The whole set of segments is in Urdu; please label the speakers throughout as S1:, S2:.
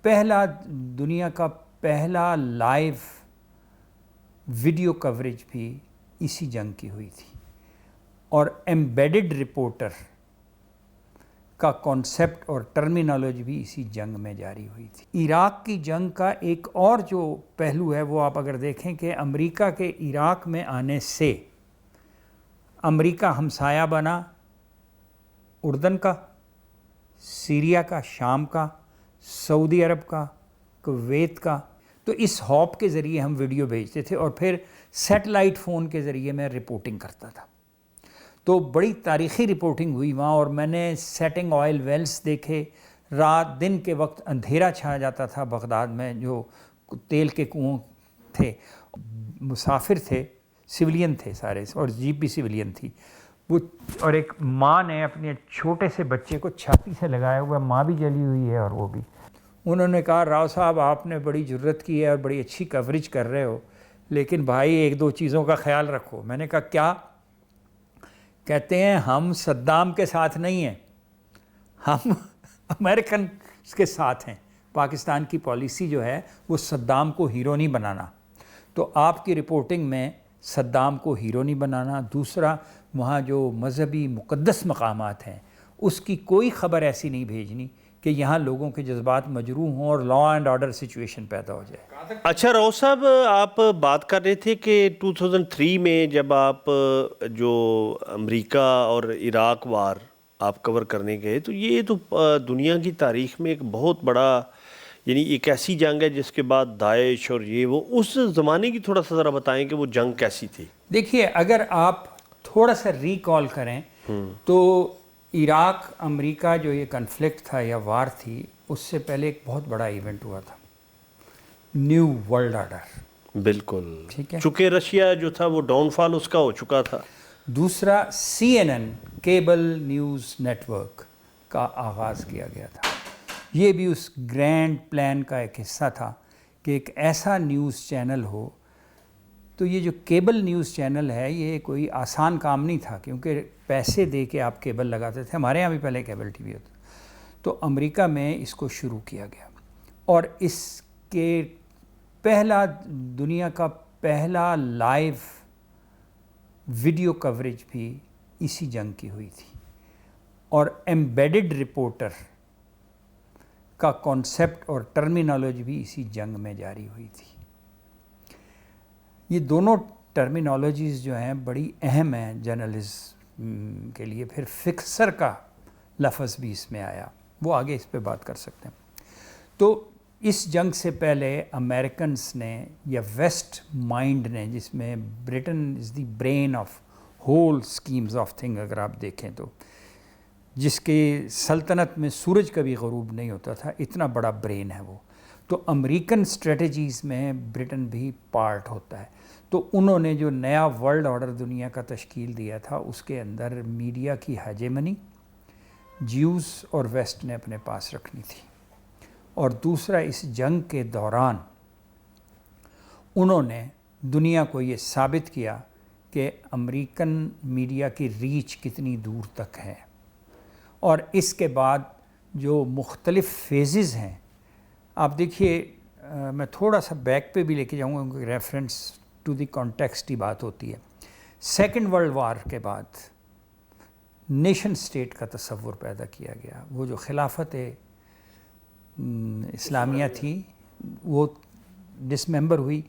S1: پہلا دنیا کا پہلا لائیو ویڈیو کوریج بھی اسی جنگ کی ہوئی تھی، اور ایمبیڈڈ رپورٹر کا کانسیپٹ اور ٹرمینالوجی بھی اسی جنگ میں جاری ہوئی تھی۔ عراق کی جنگ کا ایک اور جو پہلو ہے وہ آپ اگر دیکھیں کہ امریکہ کے عراق میں آنے سے امریکہ ہمسایہ بنا اردن کا، سیریا کا، شام کا، سعودی عرب کا، کویت کا۔ تو اس ہاپ کے ذریعے ہم ویڈیو بھیجتے تھے اور پھر سیٹلائٹ فون کے ذریعے میں رپورٹنگ کرتا تھا۔ تو بڑی تاریخی رپورٹنگ ہوئی وہاں، اور میں نے سیٹنگ آئل ویلز دیکھے، رات دن کے وقت اندھیرا چھا جاتا تھا بغداد میں، جو تیل کے کنویں تھے، مسافر تھے، سویلین تھے سارے، اور جیپ بھی سویلین تھی وہ، اور ایک ماں نے اپنے چھوٹے سے بچے کو چھاتی سے لگایا ہوا، ماں بھی جلی ہوئی ہے اور وہ بھی۔ انہوں نے کہا راؤ صاحب آپ نے بڑی جرت کی ہے اور بڑی اچھی کوریج کر رہے ہو، لیکن بھائی ایک دو چیزوں کا خیال رکھو۔ میں نے کہا کیا؟ کہتے ہیں ہم صدام کے ساتھ نہیں ہیں، ہم امریکن کے ساتھ ہیں۔ پاکستان کی پالیسی جو ہے وہ صدام کو ہیرو نہیں بنانا، تو آپ کی رپورٹنگ میں صدام کو ہیرو نہیں بنانا۔ دوسرا، وہاں جو مذہبی مقدس مقامات ہیں اس کی کوئی خبر ایسی نہیں بھیجنی کہ یہاں لوگوں کے جذبات مجروح ہوں اور لا اینڈ آرڈر سچویشن پیدا ہو جائے۔
S2: اچھا راؤ صاحب، آپ بات کر رہے تھے کہ 2003 میں جب آپ جو امریکہ اور عراق وار آپ کور کرنے گئے، تو یہ تو دنیا کی تاریخ میں ایک بہت بڑا، یعنی ایک ایسی جنگ ہے جس کے بعد داعش اور یہ وہ، اس زمانے کی تھوڑا سا ذرا بتائیں کہ وہ جنگ کیسی تھی؟
S1: دیکھیے، اگر آپ تھوڑا سا ریکال کریں تو عراق امریکہ جو یہ کنفلکٹ تھا یا وار تھی، اس سے پہلے ایک بہت بڑا ایونٹ ہوا تھا، نیو ورلڈ آرڈر۔
S2: بالکل،
S1: ٹھیک ہے،
S2: چونکہ رشیا جو تھا وہ ڈاؤن فال اس کا ہو چکا تھا۔
S1: دوسرا، CNN cable news network کا آغاز کیا گیا تھا۔ یہ بھی اس گرینڈ پلان کا ایک حصہ تھا کہ ایک ایسا نیوز چینل ہو۔ تو یہ جو کیبل نیوز چینل ہے یہ کوئی آسان کام نہیں تھا، کیونکہ پیسے دے کے آپ کیبل لگاتے تھے، ہمارے یہاں بھی پہلے کیبل ٹی وی ہوتا تھا۔ تو امریکہ میں اس کو شروع کیا گیا، اور اس کے پہلا دنیا کا پہلا لائیو ویڈیو کوریج بھی اسی جنگ کی ہوئی تھی، اور ایمبیڈڈ رپورٹر کا کانسیپٹ اور ٹرمینالوجی بھی اسی جنگ میں جاری ہوئی تھی۔ یہ دونوں ٹرمینالوجیز جو ہیں بڑی اہم ہیں جرنلزم کے لیے۔ پھر فکسر کا لفظ بھی اس میں آیا، وہ آگے اس پہ بات کر سکتے ہیں۔ تو اس جنگ سے پہلے امریکنز نے یا ویسٹ مائنڈ نے، جس میں Britain is the brain of whole schemes of thing, اگر آپ دیکھیں تو، جس کی سلطنت میں سورج کبھی غروب نہیں ہوتا تھا، اتنا بڑا برین ہے وہ۔ تو امریکن اسٹریٹجیز میں برٹن بھی پارٹ ہوتا ہے۔ تو انہوں نے جو نیا ورلڈ آرڈر دنیا کا تشکیل دیا تھا، اس کے اندر میڈیا کی ہیجمنی جیوز اور ویسٹ نے اپنے پاس رکھنی تھی، اور دوسرا، اس جنگ کے دوران انہوں نے دنیا کو یہ ثابت کیا کہ امریکن میڈیا کی ریچ کتنی دور تک ہے۔ اور اس کے بعد جو مختلف فیزز ہیں، آپ دیکھیے، میں تھوڑا سا بیک پہ بھی لے کے جاؤں گا کیونکہ ریفرنس ٹو دی کانٹیکسٹ ہی بات ہوتی ہے۔ سیکنڈ ورلڈ وار کے بعد نیشن اسٹیٹ کا تصور پیدا کیا گیا۔ وہ جو خلافت اسلامیہ تھی وہ ڈسممبر ہوئی،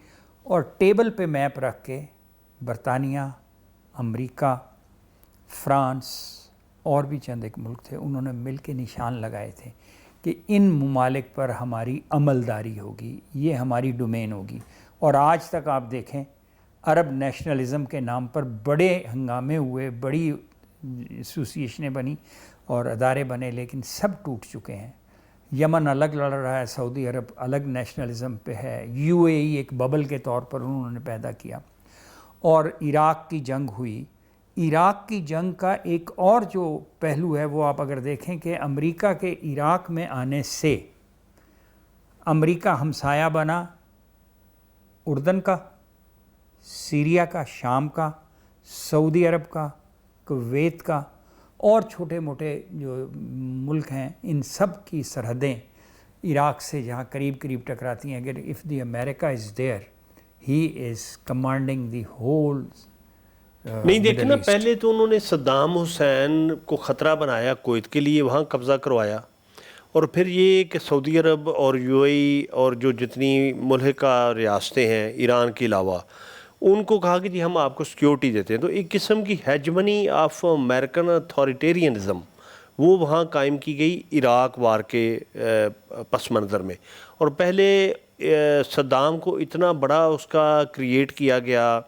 S1: اور ٹیبل پہ میپ رکھ کے برطانیہ، امریکہ، فرانس اور بھی چند ایک ملک تھے، انہوں نے مل کے نشان لگائے تھے کہ ان ممالک پر ہماری عملداری ہوگی، یہ ہماری ڈومین ہوگی۔ اور آج تک آپ دیکھیں، عرب نیشنلزم کے نام پر بڑے ہنگامے ہوئے، بڑی ایسوسیشنیں بنی اور ادارے بنے، لیکن سب ٹوٹ چکے ہیں۔ یمن الگ لڑ رہا ہے، سعودی عرب الگ نیشنلزم پہ ہے، UAE ایک ببل کے طور پر انہوں نے پیدا کیا، اور عراق کی جنگ ہوئی۔ عراق کی جنگ کا ایک اور جو پہلو ہے وہ آپ اگر دیکھیں کہ امریکہ کے عراق میں آنے سے امریکہ ہمسایہ بنا اردن کا، سیریا کا، شام کا، سعودی عرب کا، کویت کا، اور چھوٹے موٹے جو ملک ہیں، ان سب کی سرحدیں عراق سے جہاں قریب قریب ٹکراتی ہیں. اگر if the America is there, he is commanding the whole
S2: نہیں دیکھیں نا, پہلے تو انہوں نے صدام حسین کو خطرہ بنایا کویت کے لیے, وہاں قبضہ کروایا, اور پھر یہ کہ سعودی عرب اور یو اے ای اور جو جتنی ملحقہ ریاستیں ہیں ایران کے علاوہ, ان کو کہا کہ جی ہم آپ کو سیکیورٹی دیتے ہیں. تو ایک قسم کی ہیجمنی آف امریکن اتھارٹیرینزم وہ وہاں قائم کی گئی عراق وار کے پس منظر میں. اور پہلے صدام کو اتنا بڑا اس کا کریٹ کیا گیا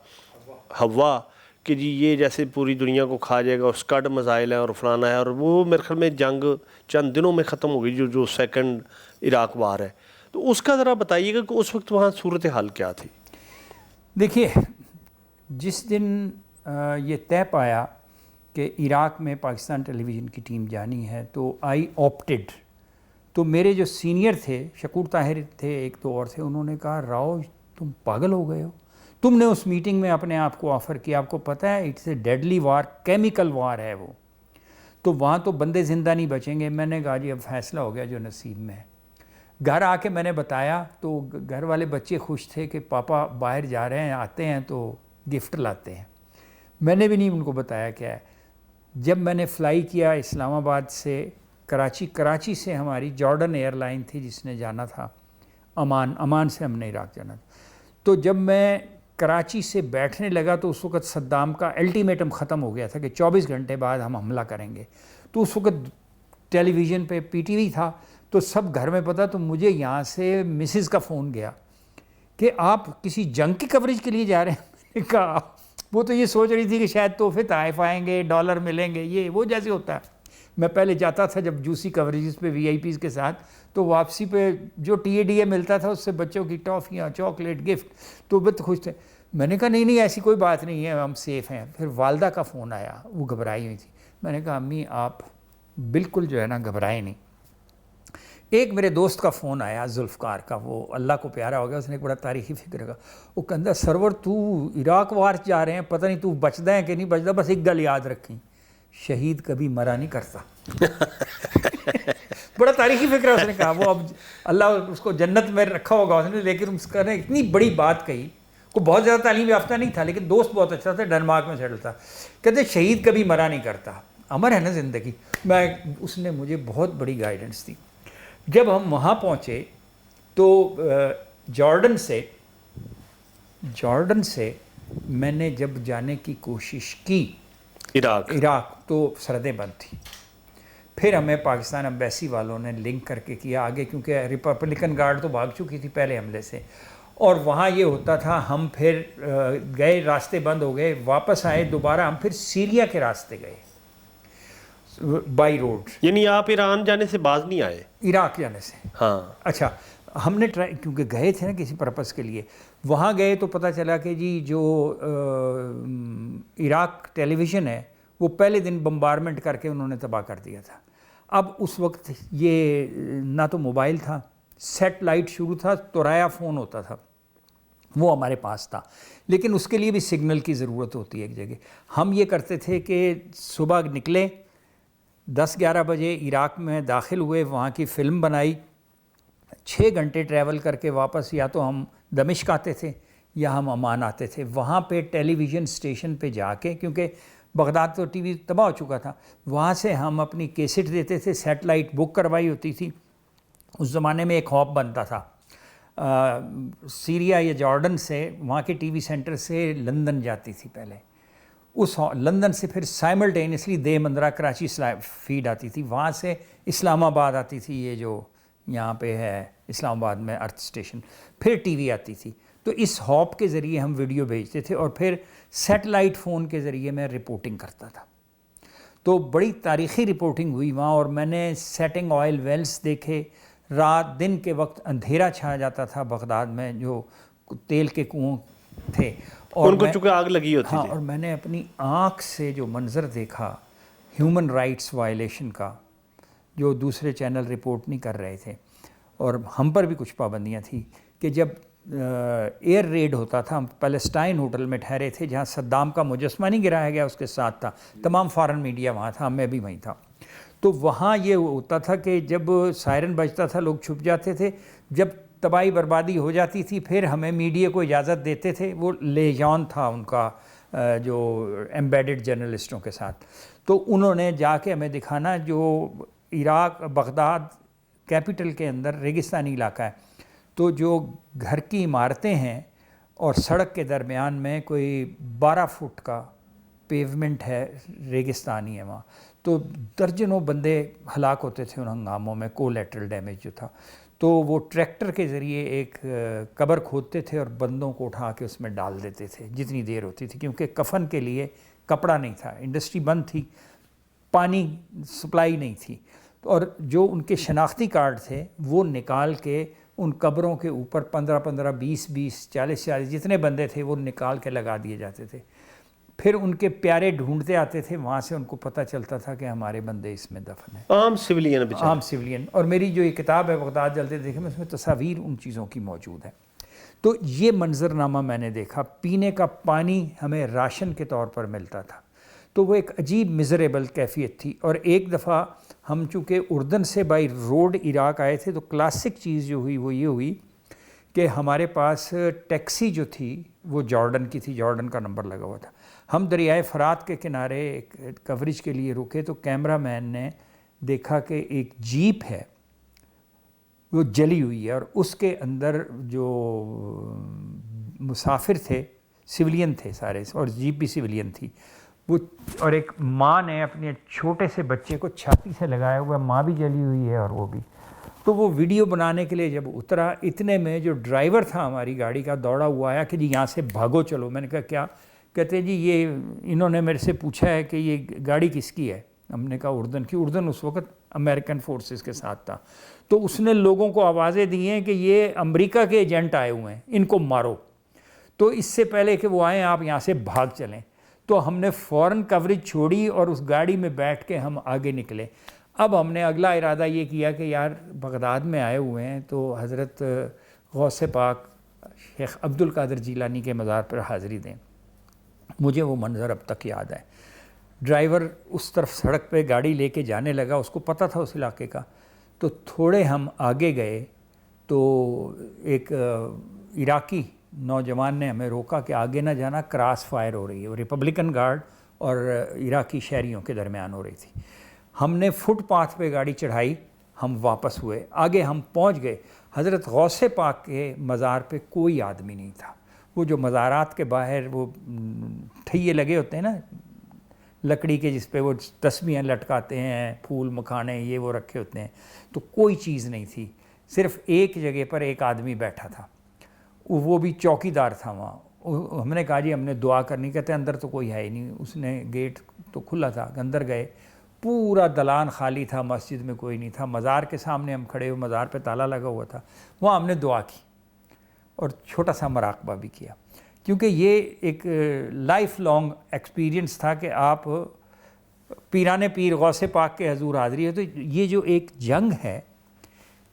S2: ہوا کہ جی یہ جیسے پوری دنیا کو کھا جائے گا, اور اسکڈ میزائل ہے اور فلانا ہے, اور وہ میرے خیال میں جنگ چند دنوں میں ختم ہو گئی جو سیکنڈ عراق وار ہے. تو اس کا ذرا بتائیے گا کہ اس وقت وہاں صورتحال کیا تھی؟
S1: دیکھیے, جس دن یہ طے پایا کہ عراق میں پاکستان ٹیلی ویژن کی ٹیم جانی ہے تو آئی آپٹیڈ. تو میرے جو سینئر تھے, شکور طاہر تھے, ایک دو اور تھے, انہوں نے کہا راؤ تم پاگل ہو گئے ہو, تم نے اس میٹنگ میں اپنے آپ کو آفر کیا, آپ کو پتہ ہے it's a deadly war, chemical war ہے وہ, تو وہاں تو بندے زندہ نہیں بچیں گے. میں نے کہا جی اب فیصلہ ہو گیا جو نصیب میں ہے. گھر آ کے میں نے بتایا تو گھر والے بچے خوش تھے کہ پاپا باہر جا رہے ہیں, آتے ہیں تو گفٹ لاتے ہیں. میں نے بھی نہیں ان کو بتایا کیا ہے. جب میں نے فلائی کیا اسلام آباد سے کراچی سے ہماری جارڈن ایئر لائن تھی جس نے جانا تھا امان سے ہم نے عراق جانا تھا. تو جب میں کراچی سے بیٹھنے لگا تو اس وقت صدام کا الٹیمیٹم ختم ہو گیا تھا کہ 24 گھنٹے بعد ہم حملہ کریں گے. تو اس وقت ٹیلی ویژن پہ پی ٹی وی تھا تو سب گھر میں پتا. تو مجھے یہاں سے مسز کا فون گیا کہ آپ کسی جنگ کی کوریج کے لیے جا رہے ہیں. میں نے کہا وہ تو یہ سوچ رہی تھی کہ شاید تحفے تحائف آئیں گے, ڈالر ملیں گے, یہ وہ جیسے ہوتا ہے. میں پہلے جاتا تھا جب جوسی کوریجز پہ وی آئی پیز کے ساتھ, تو واپسی پہ جو ٹی اے ڈی اے ملتا تھا اس سے بچوں کی ٹافیاں, چاکلیٹ, گفٹ, تو بہت خوش تھے. میں نے کہا نہیں ایسی کوئی بات نہیں ہے, ہم سیف ہیں. پھر والدہ کا فون آیا, وہ گھبرائی ہوئی تھی. میں نے کہا امی آپ بالکل جو ہے نا گھبرائے نہیں. ایک میرے دوست کا فون آیا ذوالفقار کا, وہ اللہ کو پیارا ہو گیا, اس نے ایک بڑا تاریخی فکر کا. وہ کہندا سرور تو عراق وار جا رہے ہیں, پتہ نہیں تو بچدا ہے کہ نہیں بچدا, بس ایک گل یاد رکھیں, شہید کبھی مرا نہیں کرتا. بڑا تاریخی فکر ہے. اس نے کہا وہ اب اللہ اس کو جنت میں رکھا ہوگا اس نے, لیکن اس کا نے اتنی بڑی بات کہی. کو بہت زیادہ تعلیم یافتہ نہیں تھا لیکن دوست بہت اچھا تھا, ڈنمارک میں سیٹل تھا. کہتے شہید کبھی مرا نہیں کرتا, امر ہے نا زندگی. اس نے مجھے بہت بڑی گائیڈنس دی. جب ہم وہاں پہنچے تو جارڈن سے میں نے جب جانے کی کوشش کی عراق تو سرحدیں بند تھیں. پھر ہمیں پاکستان ایمبیسی والوں نے لنک کر کے کیا آگے, کیونکہ ریپبلکن گارڈ تو بھاگ چکی تھی پہلے حملے سے, اور وہاں یہ ہوتا تھا ہم پھر گئے, راستے بند ہو گئے, واپس آئے دوبارہ, ہم پھر سیریا کے راستے گئے بائی روڈ.
S2: یعنی آپ ایران جانے سے باز نہیں آئے؟
S1: عراق جانے سے.
S2: ہاں
S1: اچھا, ہم نے ٹرائی, کیونکہ گئے تھے نا کسی پرپس کے لیے. وہاں گئے تو پتہ چلا کہ جی جو عراق ٹیلی ویژن ہے وہ پہلے دن بمبارمنٹ کر کے انہوں نے تباہ کر دیا تھا. اب اس وقت یہ نہ تو موبائل تھا, سیٹلائٹ شروع تھا, تورایا فون ہوتا تھا, وہ ہمارے پاس تھا, لیکن اس کے لیے بھی سگنل کی ضرورت ہوتی ہے ایک جگہ. ہم یہ کرتے تھے کہ صبح نکلے 10-11 بجے عراق میں داخل ہوئے, وہاں کی فلم بنائی, 6 گھنٹے ٹریول کر کے واپس یا تو ہم دمشق آتے تھے یا ہم عمان آتے تھے. وہاں پہ ٹیلی ویژن اسٹیشن پہ جا کے, کیونکہ بغداد تو ٹی وی تباہ ہو چکا تھا, وہاں سے ہم اپنی کیسٹ دیتے تھے, سیٹلائٹ بک کروائی ہوتی تھی. اس زمانے میں ایک ہاپ بنتا تھا سیریا یا جارڈن سے, وہاں کے ٹی وی سینٹر سے لندن جاتی تھی پہلے, اس لندن سے پھر سائملٹینیسلی دے مندرہ کراچی فیڈ آتی تھی, وہاں سے اسلام آباد آتی تھی, یہ جو یہاں پہ ہے اسلام آباد میں ارتھ اسٹیشن, پھر ٹی وی آتی تھی. تو اس ہاپ کے ذریعے ہم ویڈیو بھیجتے تھے اور پھر سیٹلائٹ فون کے ذریعے میں رپورٹنگ کرتا تھا. تو بڑی تاریخی رپورٹنگ ہوئی وہاں, اور میں نے سیٹنگ آئل ویلز دیکھے. رات دن کے وقت اندھیرا چھا جاتا تھا بغداد میں, جو تیل کے کنویں تھے, اور
S2: ان کو چونکہ آگ لگی ہوتی
S1: ہاں,
S2: تھی.
S1: اور میں نے اپنی آنکھ سے جو منظر دیکھا ہیومن رائٹس وائلیشن کا, جو دوسرے چینل رپورٹ نہیں کر رہے تھے, اور ہم پر بھی کچھ پابندیاں تھیں کہ جب ایئر ریڈ ہوتا تھا, ہم پیلسٹائن ہوٹل میں ٹھہرے تھے جہاں صدام کا مجسمہ نہیں گرایا گیا, اس کے ساتھ تھا, تمام فارن میڈیا وہاں تھا, میں بھی وہیں تھا. تو وہاں یہ ہوتا تھا کہ جب سائرن بجتا تھا لوگ چھپ جاتے تھے، جب تباہی بربادی ہو جاتی تھی پھر ہمیں میڈیا کو اجازت دیتے تھے، وہ لیجان تھا ان کا جو ایمبیڈڈ جرنلسٹوں کے ساتھ، تو انہوں نے جا کے ہمیں دکھانا جو عراق بغداد کیپٹل کے اندر ریگستانی علاقہ ہے، تو جو گھر کی عمارتیں ہیں اور سڑک کے درمیان میں کوئی 12 فٹ کا پیومنٹ ہے، ریگستانی ہے وہاں، تو درجنوں بندے ہلاک ہوتے تھے ان ہنگاموں میں، کولیٹرل ڈیمیج جو تھا، تو وہ ٹریکٹر کے ذریعے ایک قبر کھودتے تھے اور بندوں کو اٹھا کے اس میں ڈال دیتے تھے جتنی دیر ہوتی تھی، کیونکہ کفن کے لیے کپڑا نہیں تھا، انڈسٹری بند تھی، پانی سپلائی نہیں تھی، اور جو ان کے شناختی کارڈ تھے وہ نکال کے ان قبروں کے اوپر 15 20 40 جتنے بندے تھے وہ نکال کے لگا دیے جاتے تھے، پھر ان کے پیارے ڈھونڈتے آتے تھے، وہاں سے ان کو پتہ چلتا تھا کہ ہمارے بندے اس میں دفن ہیں،
S2: عام سویلین بچارے،
S1: عام سویلین۔ اور میری جو یہ کتاب ہے بغداد جلتے دیکھیں میں، اس میں تصاویر ان چیزوں کی موجود ہے۔ تو یہ منظرنامہ میں نے دیکھا، پینے کا پانی ہمیں راشن کے طور پر ملتا تھا، تو وہ ایک عجیب مزریبل کیفیت تھی۔ اور ایک دفعہ ہم چونکہ اردن سے بائی روڈ عراق آئے تھے، تو کلاسک چیز جو ہوئی وہ یہ ہوئی کہ ہمارے پاس ٹیکسی جو تھی وہ جارڈن کی تھی، جارڈن کا نمبر لگا ہوا تھا، ہم دریائے فرات کے کنارے ایک کوریج کے لیے رکے، تو کیمرہ مین نے دیکھا کہ ایک جیپ ہے وہ جلی ہوئی ہے، اور اس کے اندر جو مسافر تھے سویلین تھے سارے، اور جیپ بھی سویلین تھی وہ، اور ایک ماں نے اپنے چھوٹے سے بچے کو چھاتی سے لگایا ہوا، ماں بھی جلی ہوئی ہے اور وہ بھی۔ تو وہ ویڈیو بنانے کے لیے جب اترا، اتنے میں جو ڈرائیور تھا ہماری گاڑی کا دوڑا ہوا آیا کہ جی یہاں سے بھاگو چلو۔ میں نے کہا کیا؟ کہتے جی یہ انہوں نے میرے سے پوچھا ہے کہ یہ گاڑی کس کی ہے۔ ہم نے کہا اردن کی۔ اردن اس وقت امریکن فورسز کے ساتھ تھا، تو اس نے لوگوں کو آوازیں دی ہیں کہ یہ امریکہ کے ایجنٹ آئے ہوئے ہیں، ان کو مارو، تو اس سے پہلے کہ وہ آئیں آپ یہاں سے بھاگ چلیں۔ تو ہم نے فوراً کوریج چھوڑی اور اس گاڑی میں بیٹھ کے ہم آگے نکلے۔ اب ہم نے اگلا ارادہ یہ کیا کہ یار بغداد میں آئے ہوئے ہیں تو حضرت غوث پاک شیخ عبد القادر جیلانی کے مزار پر حاضری دیں۔ مجھے وہ منظر اب تک یاد ہے، ڈرائیور اس طرف سڑک پہ گاڑی لے کے جانے لگا، اس کو پتہ تھا اس علاقے کا، تو تھوڑے ہم آگے گئے تو ایک عراقی نوجوان نے ہمیں روکا کہ آگے نہ جانا، کراس فائر ہو رہی ہے، ریپبلکن گارڈ اور عراقی شہریوں کے درمیان ہو رہی تھی۔ ہم نے فٹ پاتھ پہ گاڑی چڑھائی، ہم واپس ہوئے، آگے ہم پہنچ گئے، حضرت غوث پاک کے مزار پہ کوئی آدمی نہیں تھا۔ وہ جو مزارات کے باہر وہ ٹھیے لگے ہوتے ہیں نا لکڑی کے، جس پہ وہ تسبیحیں لٹکاتے ہیں، پھول مکھانے یہ وہ رکھے ہوتے ہیں، تو کوئی چیز نہیں تھی، صرف ایک جگہ پر ایک آدمی بیٹھا تھا، وہ بھی چوکیدار تھا وہاں۔ ہم نے کہا جی ہم نے دعا کرنی، کہتے اندر تو کوئی ہے ہی نہیں۔ اس نے گیٹ تو کھلا تھا، اندر گئے، پورا دلان خالی تھا، مسجد میں کوئی نہیں تھا، مزار کے سامنے ہم کھڑے ہوئے، مزار پہ تالا لگا ہوا تھا، وہاں ہم نے دعا کی اور چھوٹا سا مراقبہ بھی کیا، کیونکہ یہ ایک لائف لانگ ایکسپیرینس تھا کہ آپ پیران پیر غوث پاک کے حضور حاضری ہے۔ تو یہ جو ایک جنگ ہے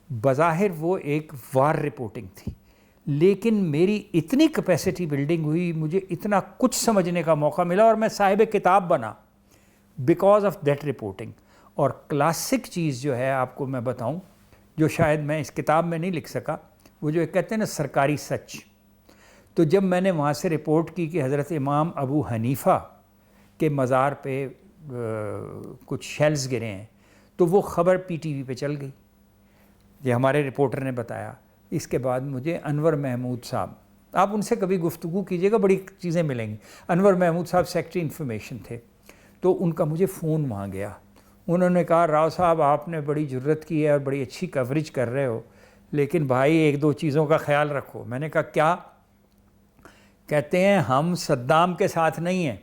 S1: بظاہر وہ ایک وار رپورٹنگ تھی، لیکن میری اتنی کیپیسٹی بلڈنگ ہوئی، مجھے اتنا کچھ سمجھنے کا موقع ملا، اور میں صاحب کتاب بنا بیکاز آف دیٹ رپورٹنگ۔ اور کلاسک چیز جو ہے آپ کو میں بتاؤں، جو شاید میں اس کتاب میں نہیں لکھ سکا، وہ جو کہتے ہیں نا سرکاری سچ، تو جب میں نے وہاں سے رپورٹ کی کہ حضرت امام ابو حنیفہ کے مزار پہ کچھ شیلز گرے ہیں، تو وہ خبر پی ٹی وی پہ چل گئی، یہ ہمارے رپورٹر نے بتایا۔ اس کے بعد مجھے انور محمود صاحب، آپ ان سے کبھی گفتگو کیجیے گا، بڑی چیزیں ملیں گی۔ انور محمود صاحب سیکٹری انفارمیشن تھے، تو ان کا مجھے فون وہاں گیا، انہوں نے کہا راؤ صاحب آپ نے بڑی جرت کی ہے اور بڑی اچھی کوریج کر رہے ہو، لیکن بھائی ایک دو چیزوں کا خیال رکھو۔ میں نے کہا کیا؟ کہتے ہیں ہم صدام کے ساتھ نہیں ہیں،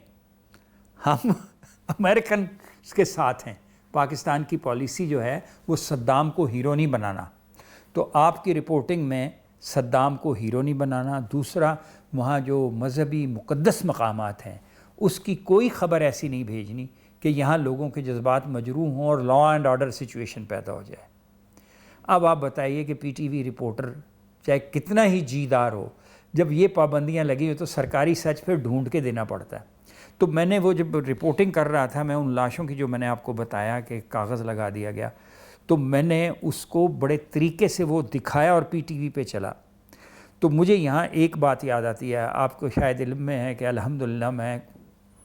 S1: ہم امریکن کے ساتھ ہیں۔ پاکستان کی پالیسی جو ہے وہ صدام کو ہیرو نہیں بنانا، تو آپ کی رپورٹنگ میں صدام کو ہیرو نہیں بنانا۔ دوسرا، وہاں جو مذہبی مقدس مقامات ہیں اس کی کوئی خبر ایسی نہیں بھیجنی کہ یہاں لوگوں کے جذبات مجروح ہوں اور لا اینڈ آرڈر سچویشن پیدا ہو جائے۔ اب آپ بتائیے کہ پی ٹی وی رپورٹر چاہے کتنا ہی جی دار ہو، جب یہ پابندیاں لگی ہو تو سرکاری سچ پھر ڈھونڈ کے دینا پڑتا ہے۔ تو میں نے وہ جب رپورٹنگ کر رہا تھا، میں ان لاشوں کی جو میں نے آپ کو بتایا کہ کاغذ لگا دیا گیا، تو میں نے اس کو بڑے طریقے سے وہ دکھایا اور پی ٹی وی پہ چلا. تو مجھے یہاں ایک بات یاد آتی ہے، آپ کو شاید علم میں ہے کہ الحمدللہ میں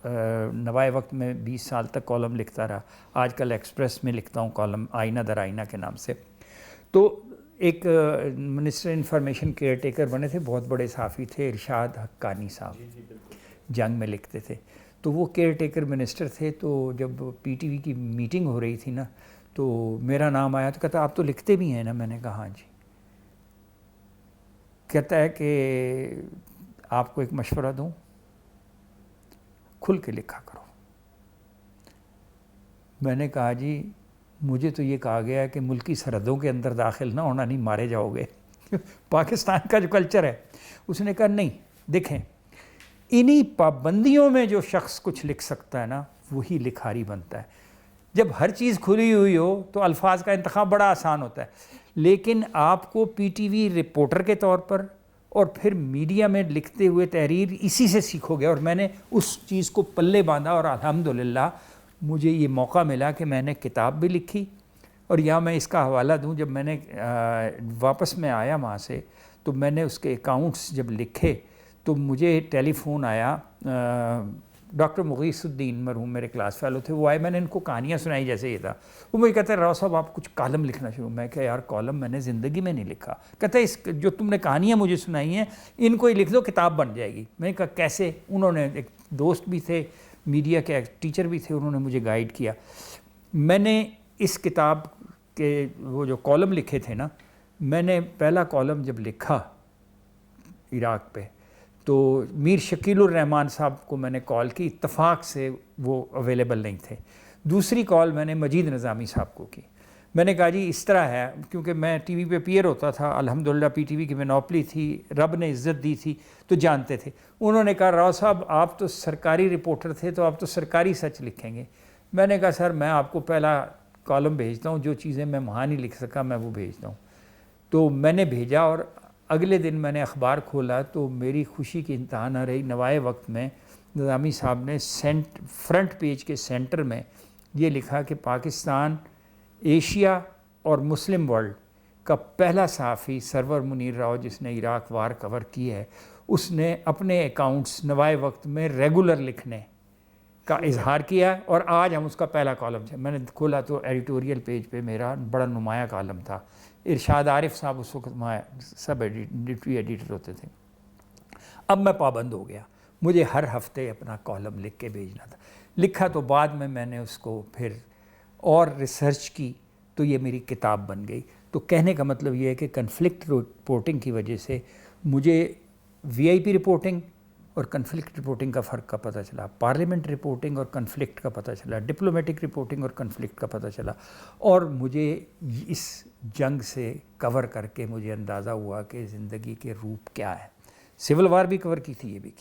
S1: نوائے وقت میں 20 سال تک کالم لکھتا رہا. آج کل ایکسپریس میں لکھتا ہوں کالم، آئینہ در آئینہ کے نام سے. تو ایک منسٹر انفارمیشن کیئر ٹیکر بنے تھے، بہت بڑے صحافی تھے، ارشاد حقانی صاحب، جنگ میں لکھتے تھے. تو وہ کیئر ٹیکر منسٹر تھے. تو جب پی ٹی وی کی میٹنگ ہو رہی تھی نا، تو میرا نام آیا تو کہتا آپ تو لکھتے بھی ہیں نا؟ میں نے کہا ہاں جی. کہتا ہے کہ آپ کو ایک مشورہ دوں، کھل کے لکھا کرو. میں نے کہا جی مجھے تو یہ کہا گیا ہے کہ ملکی سرحدوں کے اندر داخل نہ ہونا، نہیں مارے جاؤ گے. پاکستان کا جو کلچر ہے. اس نے کہا نہیں، دیکھیں انہی پابندیوں میں جو شخص کچھ لکھ سکتا ہے نا، وہی لکھاری بنتا ہے. جب ہر چیز کھلی ہوئی ہو تو الفاظ کا انتخاب بڑا آسان ہوتا ہے. لیکن آپ کو پی ٹی وی رپورٹر کے طور پر اور پھر میڈیا میں لکھتے ہوئے تحریر اسی سے سیکھو گے. اور میں نے اس چیز کو پلے باندھا اور الحمدللہ مجھے یہ موقع ملا کہ میں نے کتاب بھی لکھی. اور یہاں میں اس کا حوالہ دوں، جب میں نے واپس میں آیا وہاں سے، تو میں نے اس کے اکاؤنٹس جب لکھے تو مجھے ٹیلی فون آیا. ڈاکٹر مغیث الدین مرحوم میرے کلاس فیلو تھے، وہ آئے. میں نے ان کو کہانیاں سنائی جیسے یہ تھا. وہ مجھے کہتے ہیں راؤ صاحب آپ کچھ کالم لکھنا شروع. میں کہا یار کالم میں نے زندگی میں نہیں لکھا. کہتا ہے اس جو تم نے کہانیاں مجھے سنائی ہیں ان کو ہی لکھ دو، کتاب بن جائے گی. میں نے کہا کیسے؟ انہوں نے، ایک دوست بھی تھے میڈیا کے، ایک ٹیچر بھی تھے، انہوں نے مجھے گائیڈ کیا. میں نے اس کتاب کے وہ جو کالم لکھے تھے نا، میں نے پہلا کالم جب لکھا عراق پہ تو میر شکیل الرحمان صاحب کو میں نے کال کی، اتفاق سے وہ اویلیبل نہیں تھے. دوسری کال میں نے مجید نظامی صاحب کو کی. میں نے کہا جی اس طرح ہے، کیونکہ میں ٹی وی پہ پیئر ہوتا تھا، الحمدللہ پی ٹی وی کی مونوپلی تھی، رب نے عزت دی تھی تو جانتے تھے. انہوں نے کہا راؤ صاحب آپ تو سرکاری رپورٹر تھے تو آپ تو سرکاری سچ لکھیں گے. میں نے کہا سر میں آپ کو پہلا کالم بھیجتا ہوں، جو چیزیں میں وہاں نہیں لکھ سکا میں وہ بھیجتا ہوں. تو میں نے بھیجا اور اگلے دن میں نے اخبار کھولا تو میری خوشی کی انتہا نہ رہی. نوائے وقت میں نظامی صاحب نے فرنٹ پیج کے سینٹر میں یہ لکھا کہ پاکستان ایشیا اور مسلم ورلڈ کا پہلا صحافی سرور منیر راؤ جس نے عراق وار کور کی ہے، اس نے اپنے اکاؤنٹس نوائے وقت میں ریگولر لکھنے کا اظہار کیا. اور آج ہم اس کا پہلا کالم تھے. میں نے کھولا تو ایڈیٹوریل پیج پہ میرا بڑا نمایاں کالم تھا. ارشاد عارف صاحب اس وقت سب ڈپٹی ایڈیٹر ہوتے تھے. اب میں پابند ہو گیا، مجھے ہر ہفتے اپنا کالم لکھ کے بھیجنا تھا. لکھا تو بعد میں نے اس کو پھر اور ریسرچ کی تو یہ میری کتاب بن گئی. تو کہنے کا مطلب یہ ہے کہ کنفلکٹ رپورٹنگ کی وجہ سے مجھے وی آئی پی رپورٹنگ اور کنفلکٹ رپورٹنگ کا فرق کا پتہ چلا، پارلیمنٹ رپورٹنگ اور کنفلکٹ کا پتہ چلا، ڈپلومیٹک رپورٹنگ اور کنفلکٹ کا پتہ چلا. اور مجھے اس جنگ سے کور کر کے مجھے اندازہ ہوا کہ زندگی کے روپ کیا ہے. سول وار بھی کور کی تھی، یہ بھی کی.